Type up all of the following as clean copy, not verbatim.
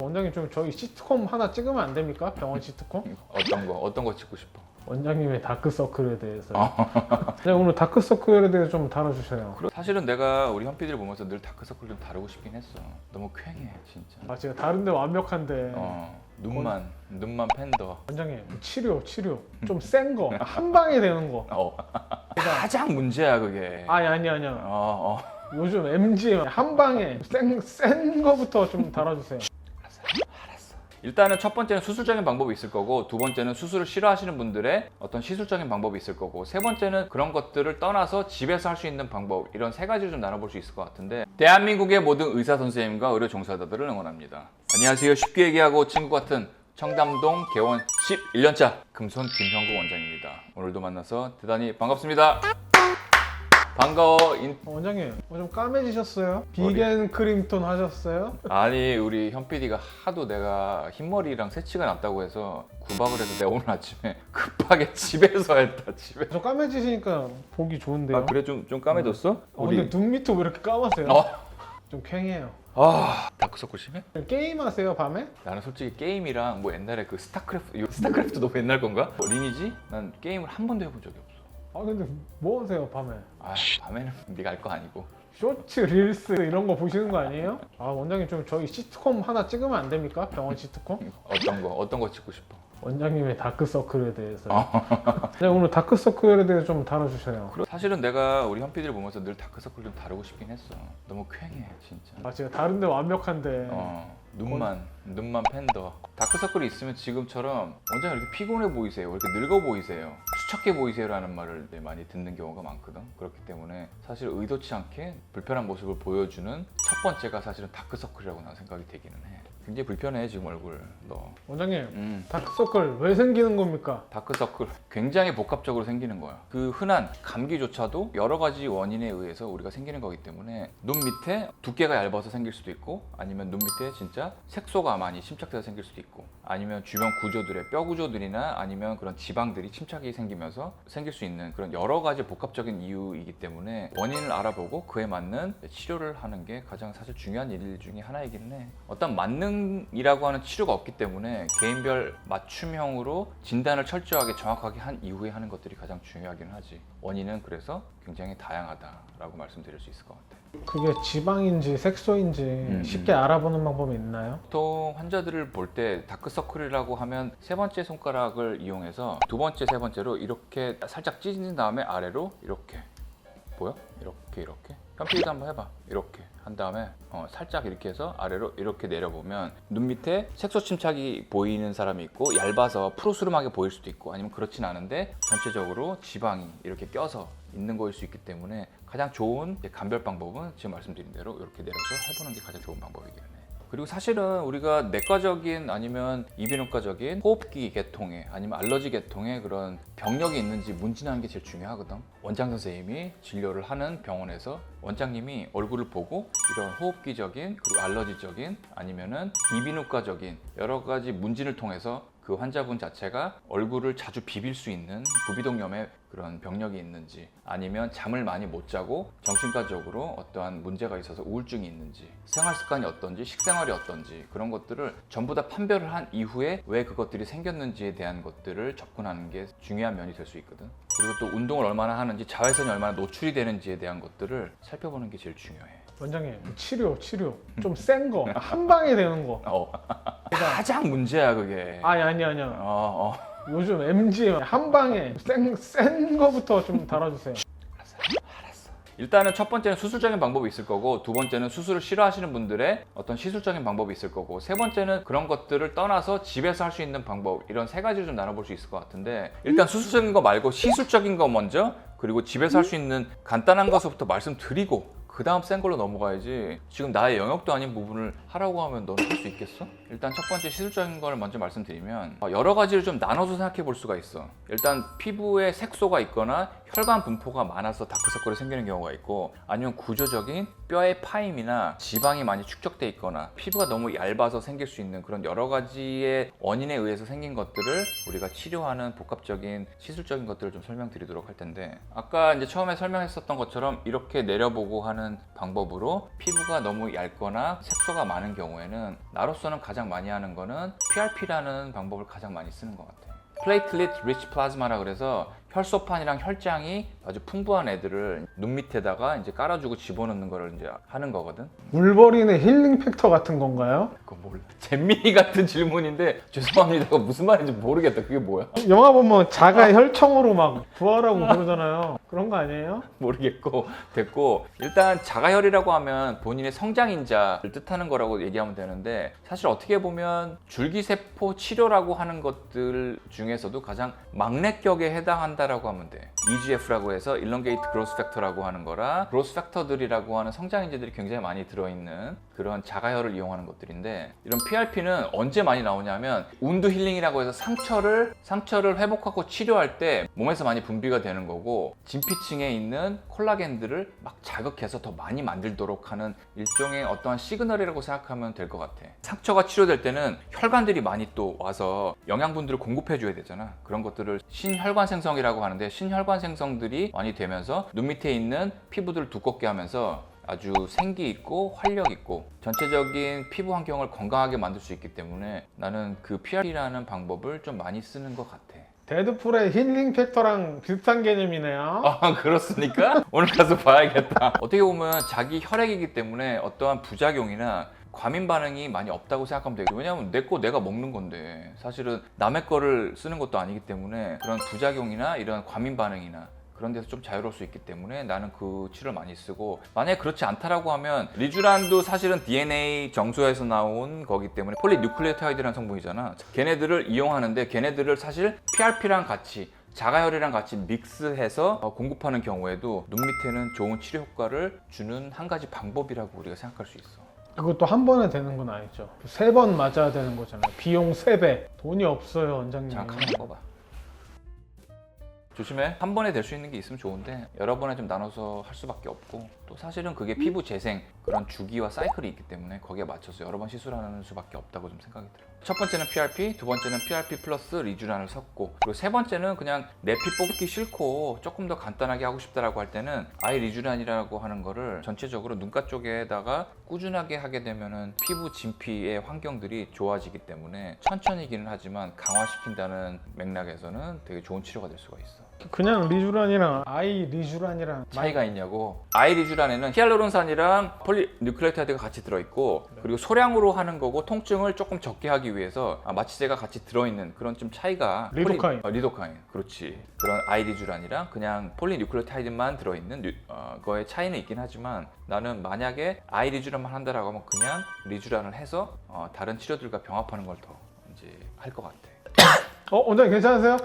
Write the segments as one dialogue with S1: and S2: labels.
S1: 원장님 좀 저희 시트콤 하나 찍으면 안 됩니까? 병원 시트콤?
S2: 어떤 거 찍고 싶어?
S1: 원장님의 다크서클에 대해서. 네, 오늘 다크서클에 대해서 좀 다뤄주세요.
S2: 사실은 내가 우리 현피디를 보면서 늘 다크서클 좀 다루고 싶긴 했어. 너무 쾌해 진짜.
S1: 아, 제가 다른데 완벽한데.
S2: 눈만 팬더.
S1: 원장님 치료 좀 센 거, 한 방에 되는 거.
S2: 가장 문제야 그게.
S1: 아니야. 요즘 MGM 한 방에 센 거부터 좀 다뤄주세요.
S2: 알았어. 일단은 첫 번째는 수술적인 방법이 있을 거고, 두 번째는 수술을 싫어하시는 분들의 어떤 시술적인 방법이 있을 거고, 세 번째는 그런 것들을 떠나서 집에서 할 수 있는 방법, 이런 세 가지를 좀 나눠볼 수 있을 것 같은데, 대한민국의 모든 의사 선생님과 의료 종사자들을 응원합니다. 안녕하세요. 쉽게 얘기하고 친구 같은 청담동 개원 11년차 금손 김형국 원장입니다. 오늘도 만나서 대단히 반갑습니다. 반가워.
S1: 원장님 좀 까매지셨어요? 비겐 크림톤 하셨어요?
S2: 아니 우리 현 PD가 하도 내가 흰머리랑 새치가 났다고 해서 구박을 해서 내가 오늘 아침에 급하게 집에서 했다. 집에.
S1: 좀 까매지시니까 보기 좋은데요?
S2: 아 그래? 좀 까매졌어?
S1: 근데 눈 밑도 왜 이렇게 까마세요? 좀 캥해요.
S2: 다크서클 심해?
S1: 게임 하세요 밤에?
S2: 나는 솔직히 게임이랑 뭐 옛날에 그 스타크래프트 너무 옛날 건가? 리니지? 난 게임을 한 번도 해본 적이 없어.
S1: 근데 뭐 하세요 밤에?
S2: 밤에는 네가 알 거 아니고.
S1: 쇼츠, 릴스 이런 거 보시는 거 아니에요? 원장님 좀 저희 시트콤 하나 찍으면 안 됩니까? 병원 시트콤?
S2: 어떤 거 찍고 싶어?
S1: 원장님의 다크서클에 대해서. 네, 오늘 다크서클에 대해서 좀 다뤄주세요.
S2: 사실은 내가 우리 현 PD를 보면서 늘 다크서클 좀 다루고 싶긴 했어. 너무 쾌해 진짜.
S1: 제가 다른데 완벽한데.
S2: 눈만 팬더. 다크서클이 있으면 지금처럼 원장님 이렇게 피곤해 보이세요, 이렇게 늙어 보이세요, 수척해 보이세요라는 말을 많이 듣는 경우가 많거든. 그렇기 때문에 사실 의도치 않게 불편한 모습을 보여주는 첫 번째가 사실은 다크서클이라고 난 생각이 되기는 해. 굉장히 불편해 지금 얼굴 너.
S1: 원장님 다크서클 왜 생기는 겁니까?
S2: 다크서클 굉장히 복합적으로 생기는 거야. 그 흔한 감기조차도 여러 가지 원인에 의해서 우리가 생기는 거기 때문에 눈 밑에 두께가 얇아서 생길 수도 있고, 아니면 눈 밑에 진짜 색소가 많이 침착돼서 생길 수도 있고, 아니면 주변 구조들의 뼈 구조들이나 아니면 그런 지방들이 침착이 생기면서 생길 수 있는 그런 여러 가지 복합적인 이유이기 때문에 원인을 알아보고 그에 맞는 치료를 하는 게 가장 사실 중요한 일 중에 하나이기는 해. 어떤 만능이라고 하는 치료가 없기 때문에 개인별 맞춤형으로 진단을 철저하게 정확하게 한 이후에 하는 것들이 가장 중요하긴 하지. 원인은 그래서 굉장히 다양하다라고 말씀드릴 수 있을 것 같아.
S1: 그게 지방인지 색소인지 쉽게 알아보는 방법이 있나요?
S2: 보통 환자들을 볼 때 다크서클이라고 하면 세 번째 손가락을 이용해서 두 번째, 세 번째로 이렇게 살짝 찢은 다음에 아래로 이렇게. 보여? 이렇게 현피디도 한번 해봐. 이렇게 한 다음에 살짝 이렇게 해서 아래로 이렇게 내려보면 눈 밑에 색소 침착이 보이는 사람이 있고, 얇아서 푸르스름하게 보일 수도 있고, 아니면 그렇진 않은데 전체적으로 지방이 이렇게 껴서 있는 거일 수 있기 때문에 가장 좋은 감별 방법은 지금 말씀드린 대로 이렇게 내려서 해보는 게 가장 좋은 방법이긴 해. 그리고 사실은 우리가 내과적인 아니면 이비인후과적인 호흡기 계통에 아니면 알러지 계통에 그런 병력이 있는지 문진하는 게 제일 중요하거든. 원장 선생님이 진료를 하는 병원에서 원장님이 얼굴을 보고 이런 호흡기적인 그리고 알러지적인 아니면은 이비인후과적인 여러 가지 문진을 통해서 그 환자분 자체가 얼굴을 자주 비빌 수 있는 부비동염의 그런 병력이 있는지, 아니면 잠을 많이 못 자고 정신과적으로 어떠한 문제가 있어서 우울증이 있는지, 생활 습관이 어떤지, 식생활이 어떤지, 그런 것들을 전부 다 판별을 한 이후에 왜 그것들이 생겼는지에 대한 것들을 접근하는 게 중요한 면이 될 수 있거든. 그리고 또 운동을 얼마나 하는지, 자외선이 얼마나 노출이 되는지에 대한 것들을 살펴보는 게 제일 중요해.
S1: 원장님 치료 좀 센 거, 한 방에 되는 거.
S2: 가장 문제야 그게.
S1: 아니야. 요즘 MGM 한 방에 센 거부터 좀 다뤄주세요.
S2: 알았어. 일단은 첫 번째는 수술적인 방법이 있을 거고, 두 번째는 수술을 싫어하시는 분들의 어떤 시술적인 방법이 있을 거고, 세 번째는 그런 것들을 떠나서 집에서 할 수 있는 방법, 이런 세 가지를 좀 나눠볼 수 있을 것 같은데, 일단 수술적인 거 말고 시술적인 거 먼저, 그리고 집에서 할 수 있는 간단한 것부터 말씀드리고 그 다음 센 걸로 넘어가야지. 지금 나의 영역도 아닌 부분을 하라고 하면 너는 할 수 있겠어? 일단 첫 번째 시술적인 걸 먼저 말씀드리면, 여러 가지를 좀 나눠서 생각해 볼 수가 있어. 일단 피부에 색소가 있거나 혈관 분포가 많아서 다크서클이 생기는 경우가 있고, 아니면 구조적인 뼈의 파임이나 지방이 많이 축적돼 있거나 피부가 너무 얇아서 생길 수 있는 그런 여러 가지의 원인에 의해서 생긴 것들을 우리가 치료하는 복합적인 시술적인 것들을 좀 설명드리도록 할 텐데, 아까 이제 처음에 설명했었던 것처럼 이렇게 내려보고 하는 하는 방법으로 피부가 너무 얇거나 색소가 많은 경우에는 나로서는 가장 많이 하는 거는 PRP라는 방법을 가장 많이 쓰는 것 같아요. 플레이틀릿 리치 플라즈마라 그래서 혈소판이랑 혈장이 아주 풍부한 애들을 눈 밑에다가 이제 깔아주고 집어넣는 거를 이제 하는 거거든.
S1: 물버린의 힐링 팩터 같은 건가요?
S2: 그거 몰라. 잼민이 같은 질문인데 죄송합니다. 그거 무슨 말인지 모르겠다. 그게 뭐야?
S1: 영화 보면 자가 혈청으로 막 부활하고 그러잖아요. 그런 거 아니에요?
S2: 모르겠고 됐고, 일단 자가혈이라고 하면 본인의 성장인자를 뜻하는 거라고 얘기하면 되는데, 사실 어떻게 보면 줄기세포 치료라고 하는 것들 중에서도 가장 막내격에 해당한다라고 하면 돼. EGF라고 해서 Elongate Growth Factor라고 하는 거라, 그로스 팩터들이라고 하는 성장인자들이 굉장히 많이 들어있는 그런 자가혈을 이용하는 것들인데, 이런 PRP는 언제 많이 나오냐면 운드 힐링이라고 해서 상처를 회복하고 치료할 때 몸에서 많이 분비가 되는 거고, 진피층에 있는 콜라겐들을 막 자극해서 더 많이 만들도록 하는 일종의 어떠한 시그널이라고 생각하면 될 것 같아. 상처가 치료될 때는 혈관들이 많이 또 와서 영양분들을 공급해 줘야 되잖아. 그런 것들을 신혈관 생성이라고 하는데, 신혈관 생성들이 많이 되면서 눈 밑에 있는 피부들을 두껍게 하면서 아주 생기 있고 활력 있고 전체적인 피부 환경을 건강하게 만들 수 있기 때문에 나는 그 PRP라는 방법을 좀 많이 쓰는 것 같아.
S1: 데드풀의 힐링 팩터랑 비슷한 개념이네요.
S2: 아, 그렇습니까? 오늘 가서 봐야겠다. 어떻게 보면 자기 혈액이기 때문에 어떠한 부작용이나 과민 반응이 많이 없다고 생각하면 되고, 왜냐면 내 거 내가 먹는 건데 사실은 남의 거를 쓰는 것도 아니기 때문에 그런 부작용이나 이런 과민 반응이나 그런 데서 좀 자유로울 수 있기 때문에 나는 그 치료를 많이 쓰고, 만약에 그렇지 않다라고 하면 리쥬란도 사실은 DNA 정소에서 나온 거기 때문에 폴리뉴클레오타이드라는 성분이잖아. 걔네들을 이용하는데, 걔네들을 사실 PRP랑 같이 자가혈이랑 같이 믹스해서 공급하는 경우에도 눈 밑에는 좋은 치료 효과를 주는 한 가지 방법이라고 우리가 생각할 수 있어.
S1: 그것도 한 번에 되는 건 아니죠. 3번 맞아야 되는 거잖아요. 비용 3배. 돈이 없어요, 원장님.
S2: 잠깐 한번 봐봐. 조심해. 한 번에 될 수 있는 게 있으면 좋은데 여러 번에 좀 나눠서 할 수밖에 없고, 또 사실은 그게 피부 재생 그런 주기와 사이클이 있기 때문에 거기에 맞춰서 여러 번 시술하는 수밖에 없다고 좀 생각이 들어요. 첫 번째는 PRP, 두 번째는 PRP 플러스 리쥬란을 섞고, 그리고 세 번째는 그냥 내 피 뽑기 싫고 조금 더 간단하게 하고 싶다라고 할 때는 아이 리쥬란이라고 하는 거를 전체적으로 눈가 쪽에다가 꾸준하게 하게 되면은 피부 진피의 환경들이 좋아지기 때문에 천천히기는 하지만 강화시킨다는 맥락에서는 되게 좋은 치료가 될 수가 있어.
S1: 그냥 리쥬란이랑 아이 리쥬란이랑
S2: 차이가 있냐고. 아이 리쥬란에는 히알루론산이랑 폴리뉴클레오타이드가 같이 들어있고, 그리고 소량으로 하는 거고 통증을 조금 적게 하기 위해서 마취제가 같이 들어있는 그런 좀 차이가.
S1: 리도카인.
S2: 리도카인, 그렇지. 그런 아이 리쥬란이랑 그냥 폴리뉴클레오타이드만 들어있는 거의 차이는 있긴 하지만, 나는 만약에 아이 리쥬란만 한다라고 하면 그냥 리쥬란을 해서 다른 치료들과 병합하는 걸 더 이제 할 것 같아.
S1: 원장님 괜찮으세요?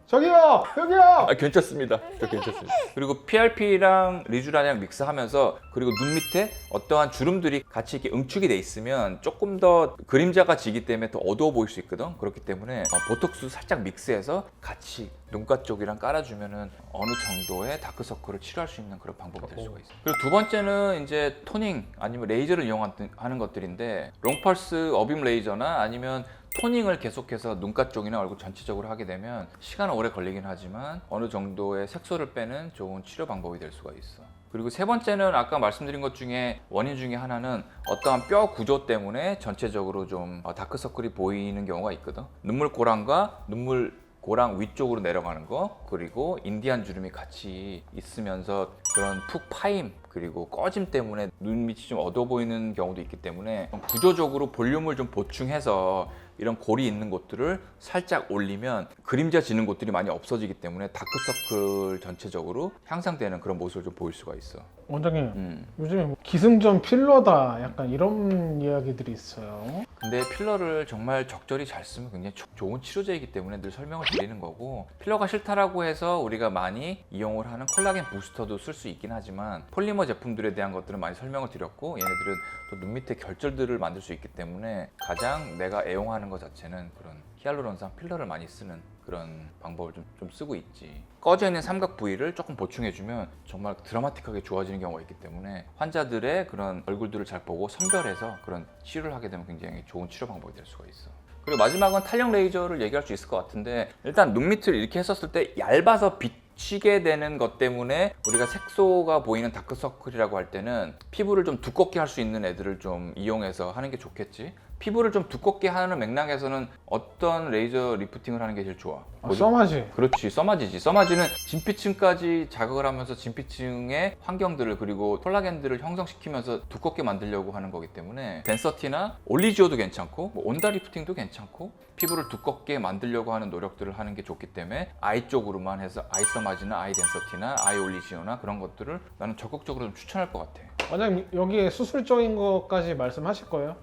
S1: 저기요! 여기요!
S2: 괜찮습니다. 저 괜찮습니다. 그리고 PRP랑 리쥬란이랑 믹스하면서, 그리고 눈 밑에 어떠한 주름들이 같이 이렇게 응축이 돼 있으면 조금 더 그림자가 지기 때문에 더 어두워 보일 수 있거든. 그렇기 때문에 보톡스 살짝 믹스해서 같이 눈가 쪽이랑 깔아주면은 어느 정도의 다크서클을 치료할 수 있는 그런 방법이 될 수가 있어요. 그리고 두 번째는 이제 토닝 아니면 레이저를 이용하는 것들인데, 롱펄스 어빔 레이저나 아니면 토닝을 계속해서 눈가 쪽이나 얼굴 전체적으로 하게 되면 시간은 오래 걸리긴 하지만 어느 정도의 색소를 빼는 좋은 치료 방법이 될 수가 있어. 그리고 세 번째는 아까 말씀드린 것 중에 원인 중에 하나는 어떠한 뼈 구조 때문에 전체적으로 좀 다크서클이 보이는 경우가 있거든. 눈물고랑과 눈물고랑 위쪽으로 내려가는 거, 그리고 인디안 주름이 같이 있으면서 그런 푹 파임 그리고 꺼짐 때문에 눈 밑이 좀 어두워 보이는 경우도 있기 때문에 구조적으로 볼륨을 좀 보충해서 이런 골이 있는 곳들을 살짝 올리면 그림자 지는 곳들이 많이 없어지기 때문에 다크서클 전체적으로 향상되는 그런 모습을 좀 보일 수가 있어.
S1: 원장님, 요즘에 뭐 기승전 필러다 약간 이런 이야기들이 있어요.
S2: 근데 필러를 정말 적절히 잘 쓰면 굉장히 좋은 치료제이기 때문에 늘 설명을 드리는 거고, 필러가 싫다라고 해서 우리가 많이 이용을 하는 콜라겐 부스터도 쓸 수 있긴 하지만 폴리머 제품들에 대한 것들은 많이 설명을 드렸고, 얘네들은 또 눈 밑에 결절들을 만들 수 있기 때문에 가장 내가 애용하는 것 자체는 그런 히알루론산 필러를 많이 쓰는 그런 방법을 좀 쓰고 있지. 꺼져 있는 삼각 부위를 조금 보충해주면 정말 드라마틱하게 좋아지는 경우가 있기 때문에 환자들의 그런 얼굴들을 잘 보고 선별해서 그런 치료를 하게 되면 굉장히 좋은 치료 방법이 될 수가 있어. 그리고 마지막은 탄력 레이저를 얘기할 수 있을 것 같은데, 일단 눈 밑을 이렇게 했었을 때 얇아서 묻히게 되는 것 때문에 우리가 색소가 보이는 다크서클이라고 할 때는 피부를 좀 두껍게 할 수 있는 애들을 좀 이용해서 하는 게 좋겠지. 피부를 좀 두껍게 하는 맥락에서는 어떤 레이저 리프팅을 하는 게 제일 좋아?
S1: 써마지.
S2: 그렇지, 써마지지. 써마지는 진피층까지 자극을 하면서 진피층의 환경들을 그리고 콜라겐들을 형성시키면서 두껍게 만들려고 하는 거기 때문에 덴서티나 올리지오도 괜찮고 뭐 온다 리프팅도 괜찮고 피부를 두껍게 만들려고 하는 노력들을 하는 게 좋기 때문에 아이 쪽으로만 해서 아이 써마지나 아이 덴서티나 아이 올리지오나 그런 것들을 나는 적극적으로 좀 추천할 것 같아.
S1: 원장님 여기에 수술적인 것까지 말씀하실 거예요?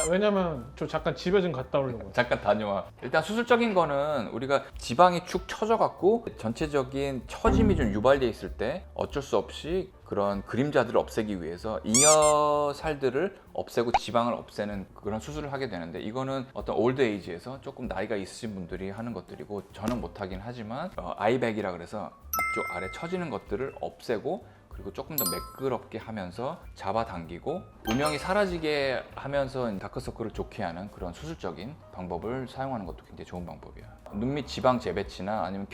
S1: 왜냐면 저 잠깐 집에 좀 갔다 오려고.
S2: 잠깐 다녀와. 일단 수술적인 거는 우리가 지방이 축 처져 갖고 전체적인 처짐이 좀 유발돼 있을 때 어쩔 수 없이 그런 그림자들을 없애기 위해서 잉여 살들을 없애고 지방을 없애는 그런 수술을 하게 되는데 이거는 어떤 올드 에이지에서 조금 나이가 있으신 분들이 하는 것들이고 저는 못하긴 하지만 아이백이라 그래서 이쪽 아래 처지는 것들을 없애고 그리고 조금 더 매끄럽게 하면서 잡아당기고 음영이 사라지게 하면서 다크서클을 좋게 하는 그런 수술적인 방법을 사용하는 것도 굉장히 좋은 방법이야. 눈 밑 지방 재배치나 아니면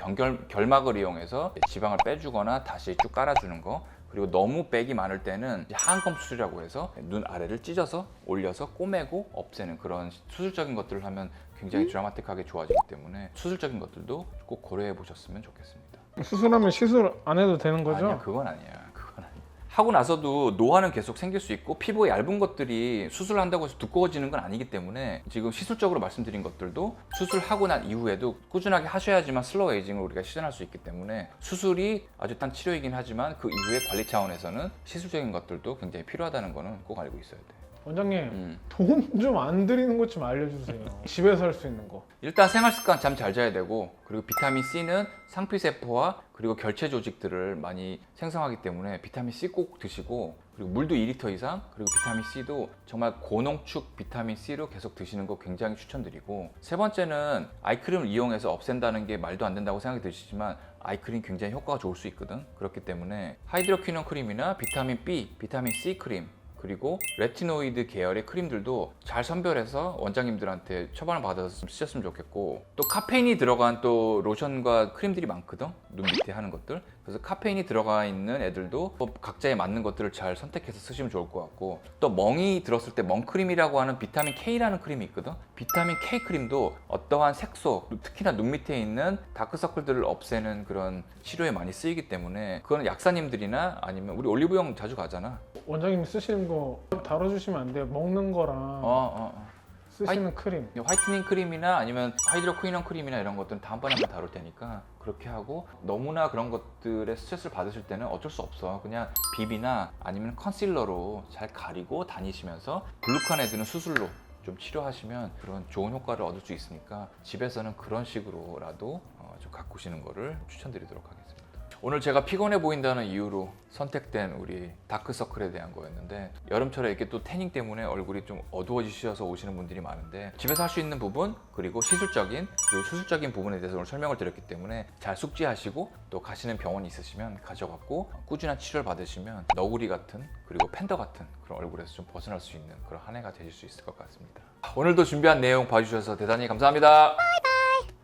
S2: 결막을 이용해서 지방을 빼주거나 다시 쭉 깔아주는 거, 그리고 너무 빽이 많을 때는 하안검 수술이라고 해서 눈 아래를 찢어서 올려서 꼬매고 없애는 그런 수술적인 것들을 하면 굉장히 드라마틱하게 좋아지기 때문에 수술적인 것들도 꼭 고려해 보셨으면 좋겠습니다.
S1: 수술하면 시술 안 해도 되는 거죠?
S2: 아니야, 그건 아니야. 하고 나서도 노화는 계속 생길 수 있고 피부에 얇은 것들이 수술한다고 해서 두꺼워지는 건 아니기 때문에 지금 시술적으로 말씀드린 것들도 수술하고 난 이후에도 꾸준하게 하셔야지만 슬로우 에이징을 우리가 실현할 수 있기 때문에 수술이 아주 단 치료이긴 하지만 그 이후에 관리 차원에서는 시술적인 것들도 굉장히 필요하다는 거는 꼭 알고 있어야 돼.
S1: 원장님 돈 좀 안 들이는 것 좀 알려주세요. 집에서 할 수 있는 거.
S2: 일단 생활 습관 잠 잘 자야 되고 그리고 비타민 C는 상피세포와 그리고 결체 조직들을 많이 생성하기 때문에 비타민 C 꼭 드시고 그리고 물도 2리터 이상 그리고 비타민 C도 정말 고농축 비타민 C로 계속 드시는 거 굉장히 추천드리고 세 번째는 아이크림을 이용해서 없앤다는 게 말도 안 된다고 생각이 드시지만 아이크림 굉장히 효과가 좋을 수 있거든. 그렇기 때문에 하이드로퀴논 크림이나 비타민 B, 비타민 C 크림 그리고 레티노이드 계열의 크림들도 잘 선별해서 원장님들한테 처방을 받아서 좀 쓰셨으면 좋겠고 또 카페인이 들어간 또 로션과 크림들이 많거든. 눈 밑에 하는 것들. 그래서 카페인이 들어가 있는 애들도 또 각자에 맞는 것들을 잘 선택해서 쓰시면 좋을 것 같고 또 멍이 들었을 때 멍크림이라고 하는 비타민 K라는 크림이 있거든. 비타민 K 크림도 어떠한 색소, 특히나 눈 밑에 있는 다크서클들을 없애는 그런 치료에 많이 쓰이기 때문에 그거는 약사님들이나 아니면 우리 올리브영 자주 가잖아.
S1: 원장님 쓰시는 거 다뤄주시면 안 돼요? 먹는 거랑 쓰시는 크림.
S2: 화이트닝 크림이나 아니면 하이드로퀴논 크림이나 이런 것들은 다음번에 한번 다룰 테니까 그렇게 하고 너무나 그런 것들에 스트레스를 받으실 때는 어쩔 수 없어. 그냥 빕이나 아니면 컨실러로 잘 가리고 다니시면서 블루칸 애들은 수술로 좀 치료하시면 그런 좋은 효과를 얻을 수 있으니까 집에서는 그런 식으로라도 좀 가꾸시는 거를 추천드리도록 하겠습니다. 오늘 제가 피곤해 보인다는 이유로 선택된 우리 다크서클에 대한 거였는데 여름철에 이렇게 또 태닝 때문에 얼굴이 좀 어두워지셔서 오시는 분들이 많은데 집에서 할 수 있는 부분 그리고 시술적인 그리고 수술적인 부분에 대해서 오늘 설명을 드렸기 때문에 잘 숙지하시고 또 가시는 병원이 있으시면 가져갖고 꾸준한 치료를 받으시면 너구리 같은 그리고 팬더 같은 그런 얼굴에서 좀 벗어날 수 있는 그런 한 해가 되실 수 있을 것 같습니다. 오늘도 준비한 내용 봐주셔서 대단히 감사합니다.